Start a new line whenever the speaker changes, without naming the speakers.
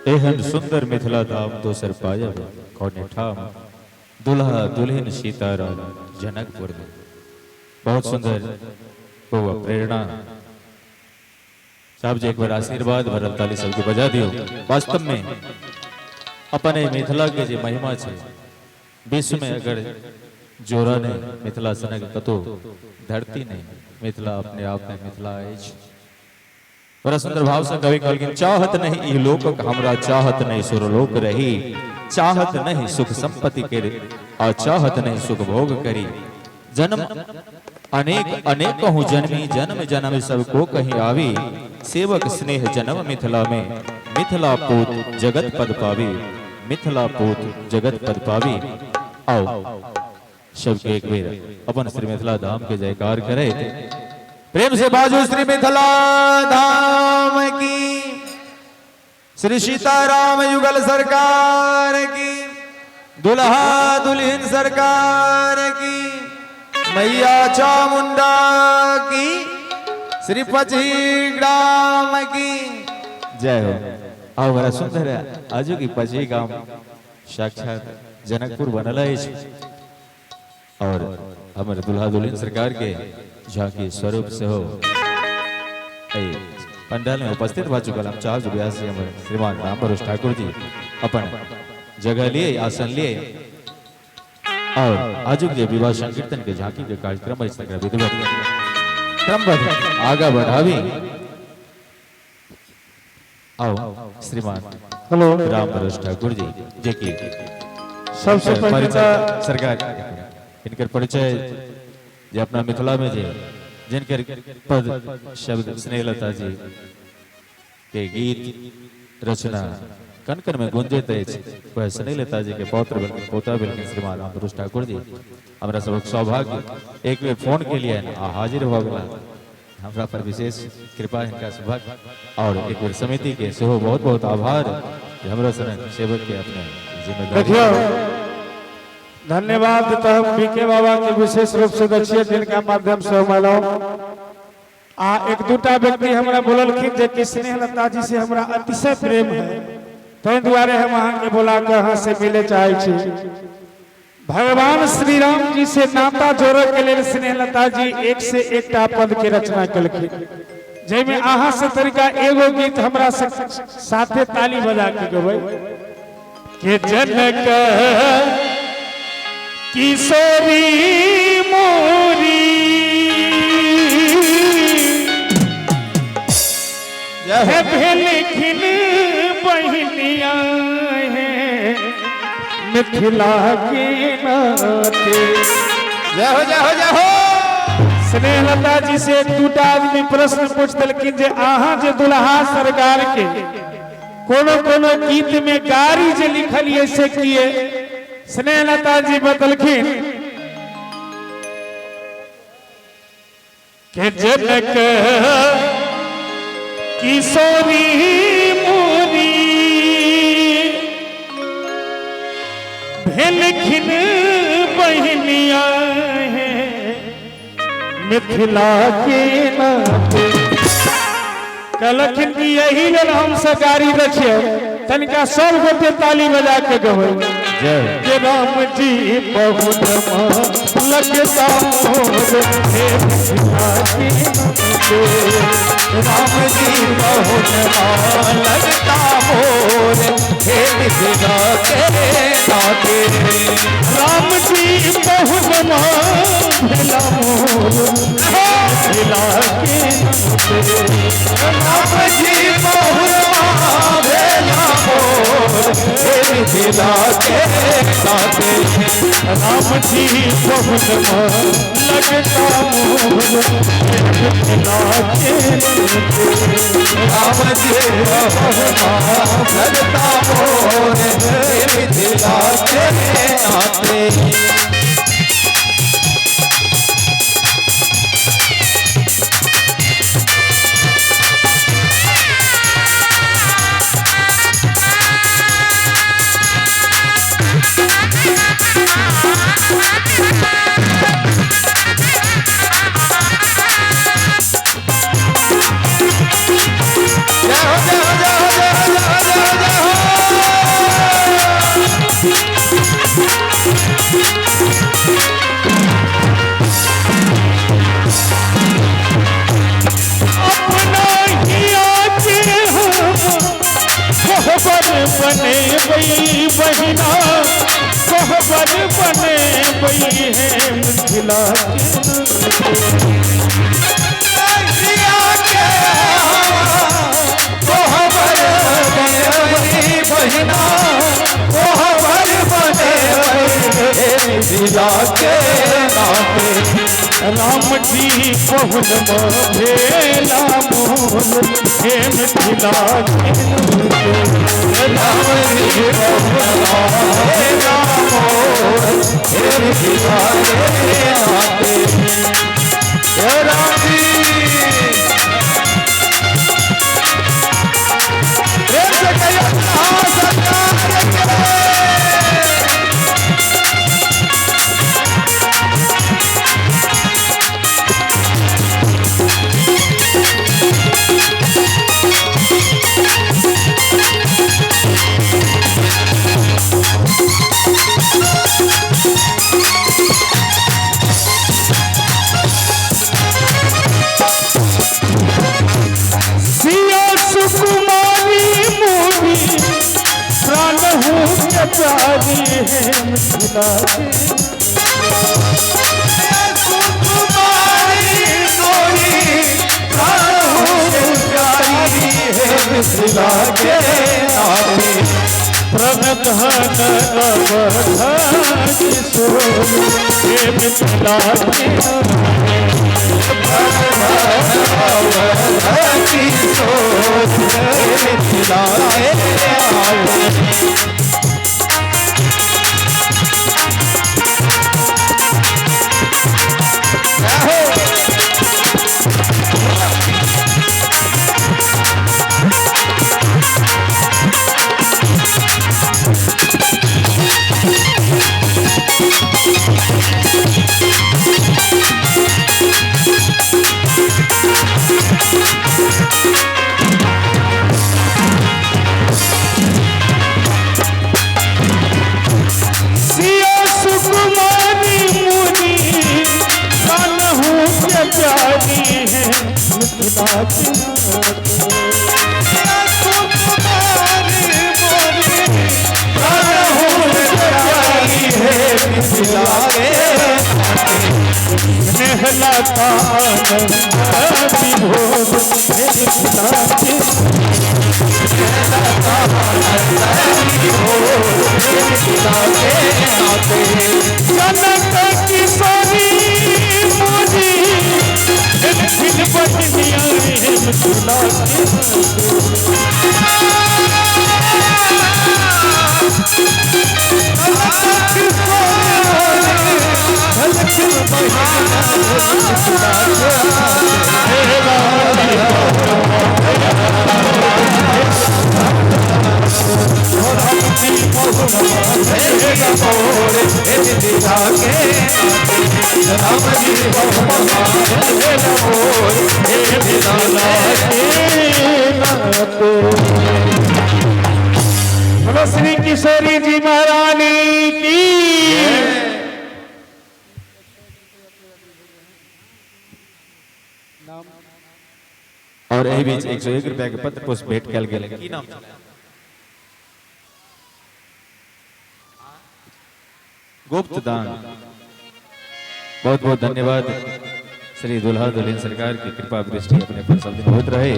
एहन सुंदर मिथिला धाम तो सर पायब कौने ठाम दुल्हा दुल्हन सीताराम जनकपुर में। बहुत सुंदर वो प्रेरणा साहब जी, एक बार आशीर्वाद भरल ताली सबके बजा दियो। वास्तव में अपने मिथिला के जो महिमा है विश्व में अगर जोरा ने मिथिला सनक कतो धरती नहीं, मिथिला अपने आप में मिथिला है। बड़ा सुंदर भाव से कवि कहलखिन, चाहत नहीं ई लोक हमरा चाहत नहीं सुरलोक रही, चाहत नहीं सुख संपत्ति के और चाहत नहीं सुख भोग करी। जन्म अनेक अनेक हूँ जन्मी, जन्म जन्म सबको कहीं आवी, सेवक स्नेह जन्म मिथिला में, मिथिला पूत जगत पद पावी, मिथिला पूत जगत पद पावी। आओ सबके एक बेर अपन श्री मिथिला धाम के जयकार करे, प्रेम से बाजू श्री मिथिला धाम की, श्री सीताराम युगल सरकार की, दुल्हा दुल्हन सरकार की, मैया चामुंडा की, श्री पची ग्राम की जय हो। आओ बड़ा सुंदर है आजू की पची गांव साक्षात जनकपुर बनल है और हमारे दुल्हा दुल्हन सरकार के झांकी स्वरूप से हो पंडाल में उपस्थित भा चुकल। हम चाह व्यास जी हमारे श्रीमान रामपरोस ठाकुर जी अपन जगह लिए आसन लिए और आजू के विवाह संकीर्तन के झांकी के कार्यक्रम क्रमबद्ध आगा बढ़ावी। आओ श्रीमान रामपरोस ठाकुर जी जे की
सबसे पहले
सरकार इनकर परिचय जे अपना मिथिला में जे जिनकर पद शब्द स्नेहलता जी के गीत रचना कन कन में गुंजित है, स्नेहलता जी के पौत्र बल्कि पोता बल्कि श्रीमान रामपरोस ठाकुर जी हमारा सबक सौभाग्य एक बेर फोन के लिए हाजिर हो गया। हमरा पर विशेष कृपा इनका सौभाग्य और एक बेर समिति के सेहो बहुत बहुत आभार हमरा सेवक के अपने जिम्मेदारी।
धन्यवाद देता हूँ बीके बाबा के विशेष रूप से दक्षिण जिनका माध्यम से मिलो एक दूटा व्यक्ति हमरा बोललखिन जे कि स्नेहलता जी से हमरा अतिशय प्रेम है, तै द्वारे हम अहाँ के बोला के अहाँ से मिले चाहे छी। भगवान श्री राम जी से नाता जोड़े के लिए स्नेहलता जी एक से एकटा पद के रचना कलखिन, जैमे अहाँ से तरीका एगो गीत हमरा साथे ताली बजा के गबै के जनक किशोरी मोरी है भेलखिन बहनिया है मिथिला के नाते।
जय हो जय हो जय हो।
स्नेहलता जी से एक दूटा आदमी प्रश्न पूछ दिलखिन जे अहाँ जे दुल्हा सरकार के कोनो कोनो गीत में गारी जे लिखलिए से किए। स्नेहलता जी बतलखिन के जनक किशोरी मोरी भेलखिन बहनिया है मिथिला के नाते। कहलखिन कि यही लेल हम सरकारी रखिए, तनिका सब गोटे ताली बजा के गबै के राम जी बहुत लगता मोर हे मिथिला के नाते।
राम जी बहुत लगता मोर हे मिथिला के नाते।
राम जी बहुत भेला मोर मिथिला के नाते।
राम जी बहुत भेला मोर हे मिथिला के नाते।
राम जी बहुत लगता मोर मिथिला के नाते।
राम जी बहुत लगता मोर हे मिथिला के नाते। जय हो जय हो जय हो जय हो जय हो जय हो।
बने वही बहिना कोहबर बने वही है मिथिला कोहबर बने वही बहिना कोहबर बने वही मिथिला के नाते राम जी पहुन भेला मोल हे मिथिला राम जी पहुन भेला मोल हे मिथिला के नाते राम जी प्रेम से कहिए सरकार प्यारी है मिथिला सुकुमारी नोरी प्यारी है मिथिला के नाते प्रगधन नवधन हे मिथिला के मिथिला नेहलाता आनंद विभोर हे मिथिला के नेहलाता आनंद विभोर हे मिथिला के नाते जनक किशोरी मोदी दिन बनिया हे मिथिला बोलो श्री किशोरी जी महारानी की।
और एहि बीच 101 रुपया के पत्र पुष्प भेंट कल गेल। की नाम छल? गुप्त दान। बहुत बहुत धन्यवाद। श्री दुल्हा दुल्हन सरकार की कृपा दृष्टि अपने पर सब दिन होत रहे।